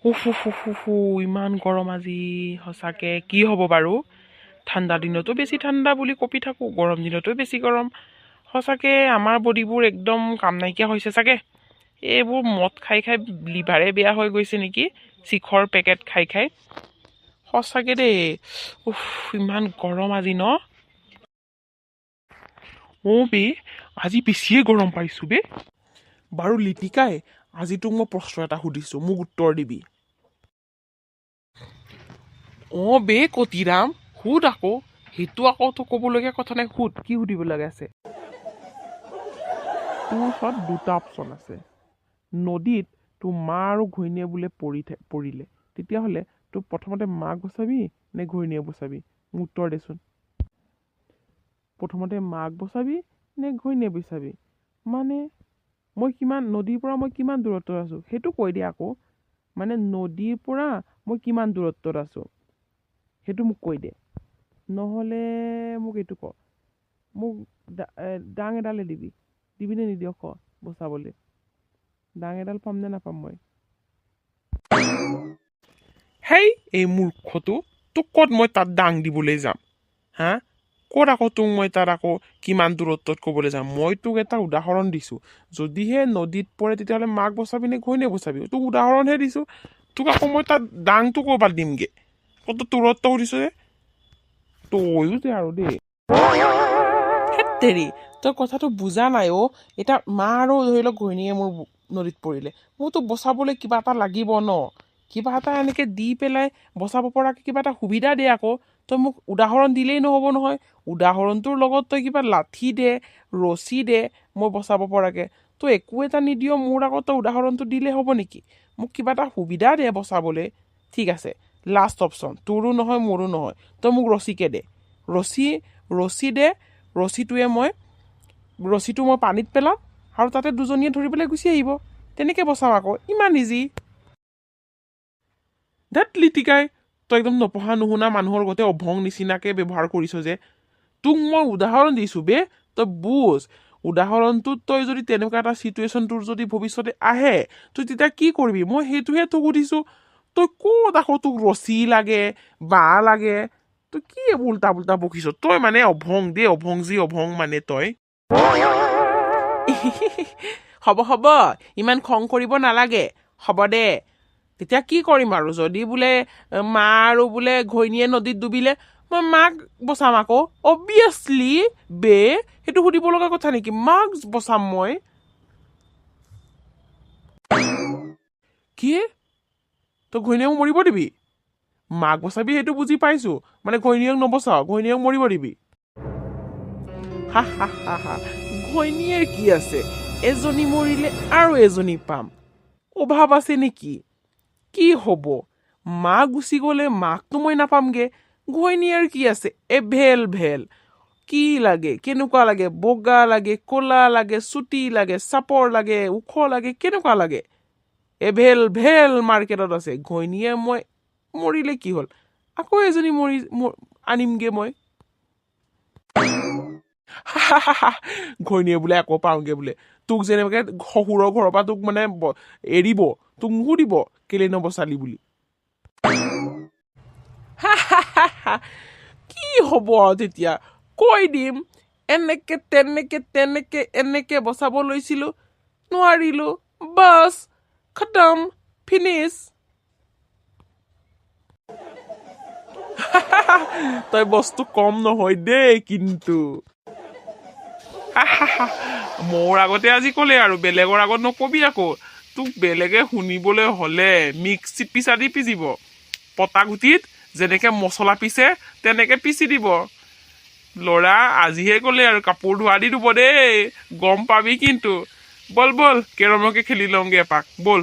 উফ উফ উফ উফ ইমান গৰম আজি সঁচাকে কি হ'ব বাৰু ঠাণ্ডা দিনতো বেছি ঠাণ্ডা বুলি কপি থাকোঁ গৰম দিনতো বেছি গৰম সঁচাকে আমাৰ বডিবোৰ একদম কাম নাইকিয়া হৈছে চাগে এইবোৰ মদ খাই খাই লিভাৰে বেয়া হৈ গৈছে নেকি চিখৰ পেকেট খাই খাই সঁচাকে দেই উফ ইমান গৰম আজি ন বে আজি বেছিয়ে গৰম পাইছোঁ বে বাৰু লিটিকাই আজি তোক মই প্ৰশ্ন এটা সুধিছোঁ মোক উত্তৰ দিবি বে কতিৰাম সুধ আকৌ সেইটো আকৌ তোক ক'বলগীয়া কথা নাই সুধ কি সুধিব লাগে আছে তোৰ ওচৰত দুটা অপশ্যন আছে নদীত তোৰ মা আৰু ঘৈণীয়ে বোলে পৰিলে তেতিয়াহ'লে তোৰ প্ৰথমতে মাক বচাবি নে ঘৈণীয়ে বচাবি মোক উত্তৰ দেচোন প্ৰথমতে মাক বচাবি নে ঘৈণীয়ে বচাবি মানে নদীৰ পৰা মই কিমান দূৰত্বত আছোঁ সেইটো কৈ দিয়া আকৌ মানে নদীৰ পৰা মই কিমান দূৰত্বত আছোঁ সেইটো মোক কৈ দে নহ'লে মোক এইটো ক মোক ডাং এডালে দিবি নে নিদিয় ক বচাবলৈ ডাং এডাল পাম নে নাপাম মই হেই এই মূৰ্খটো তোক ক'ত মই তাত ডাং দিবলৈ যাম হা ক'ত আকৌ তোক মই তাত আকৌ কিমান দূৰত্বত ক'বলৈ যাম মই তোক এটা উদাহৰণ দিছোঁ যদিহে নদীত পৰে তেতিয়াহ'লে মাক বচাবি নে ঘৈণীয়ে বচাবি তোক উদাহৰণহে দিছোঁ তোক আকৌ মই তাত ডাংটো ক'ৰবাত দিমগৈ ক'ত দূৰত্ব সুধিছোঁ যে তয়ো যে আৰু দেই হেৰি তই কথাটো বুজা নাই এতিয়া মা আৰু ধৰি লওক ঘৈণীয়ে মোৰ নদীত পৰিলে মোৰতো বচাবলৈ কিবা এটা লাগিব ন কিবা এটা এনেকৈ দি পেলাই বচাব পৰাকৈ কিবা এটা সুবিধা দে আকৌ তই মোক উদাহৰণ দিলেই নহ'ব নহয় উদাহৰণটোৰ লগত তই কিবা লাঠি দে ৰছী দে মই বচাব পৰাকৈ তই একো এটা নিদিয় মোৰ আগত তই উদাহৰণটো দিলে হ'ব নেকি মোক কিবা এটা সুবিধা দে বচাবলৈ ঠিক আছে লাষ্ট অপশ্যন তোৰো নহয় মোৰো নহয় তই মোক ৰছীকে দে ৰছী দে ৰছীটো মই পানীত পেলাম আৰু তাতে দুজনীয়ে ধৰিবলৈ গুচি আহিব তেনেকৈ বচাম আকৌ ইমান ইজি ধেত লিটিকাই তই একদম নপঢ়া নুশুনা মানুহৰ গতে অভং নিচিনাকৈ ব্যৱহাৰ কৰিছ যে তোক মই উদাহৰণ দিছোঁ বে তই বুজ উদাহৰণটোত তই যদি তেনেকুৱা এটা চিটুৱেশ্যন তোৰ যদি ভৱিষ্যতে আহে তই তেতিয়া কি কৰিবি মই সেইটোহে তোক সুধিছোঁ তই ক'ত আকৌ তোক ৰছী লাগে বাঁহ লাগে তই কি উল্টা পুল্টা বকিছ তই মানে অভং দেই অভং মানে তই হ'ব ইমান খং কৰিব নালাগে হ'ব দে তেতিয়া কি কৰিম আৰু যদি বোলে মা আৰু বোলে ঘৈণীয়ে নদীত ডুবিলে মই মাক বচাম আকৌ অবভিয়াছলি বে সেইটো সুধিব লগা কথা নেকি মাক বচাম মই কি তই ঘৈণীয়েক মৰিব দিবি মাক বচাবি সেইটো বুজি পাইছো মানে ঘৈণীয়েক নবচাও ঘৈণীয়েক মৰিব দিবি হা ঘৈণীয়েৰ কি আছে এজনী মৰিলে আৰু এজনী পাম অভাৱ আছে নেকি কি হ'ব মা গুচি গ'লে মাকতো মই নাপামগে ঘৈণীয়েৰ কি আছে ভেল কি লাগে কেনেকুৱা লাগে বগা লাগে ক'লা লাগে চুটি লাগে চাপৰ লাগে ওখ লাগে কেনেকুৱা লাগে ভেল মাৰ্কেটত আছে ঘৈণীয়ে মই মৰিলে কি হ'ল আকৌ এজনী আনিমগে মই ঘৈণীয়ে বোলে আকৌ পাওঁগে বোলে তোক যেনেকৈ শহুৰৰ ঘৰৰ পৰা তোক মানে এৰিব তোক নুসুধিব কেলে নবচালি বুলি কি হ'ব তেতিয়া কৈ দিম এনেকে বচাব লৈছিলো নোৱাৰিলো বাছ খতম ফিনিছ তই বস্তু কম নহয় দেই কিন্তু মোৰ আগতে আজি ক'লে আৰু বেলেগৰ আগত নকবি আকৌ তোক বেলেগে শুনিবলৈ হ'লে মিক্সিত পিচিব পটাগুটিত যেনেকে মছলা পিছে তেনেকে পিচি দিব ল'ৰা আজিহে ক'লে আৰু কাপোৰ ধোৱা দি দিব দেই গম পাবি কিন্তু বল কেৰমকে খেলি লওঁগে এপাক বল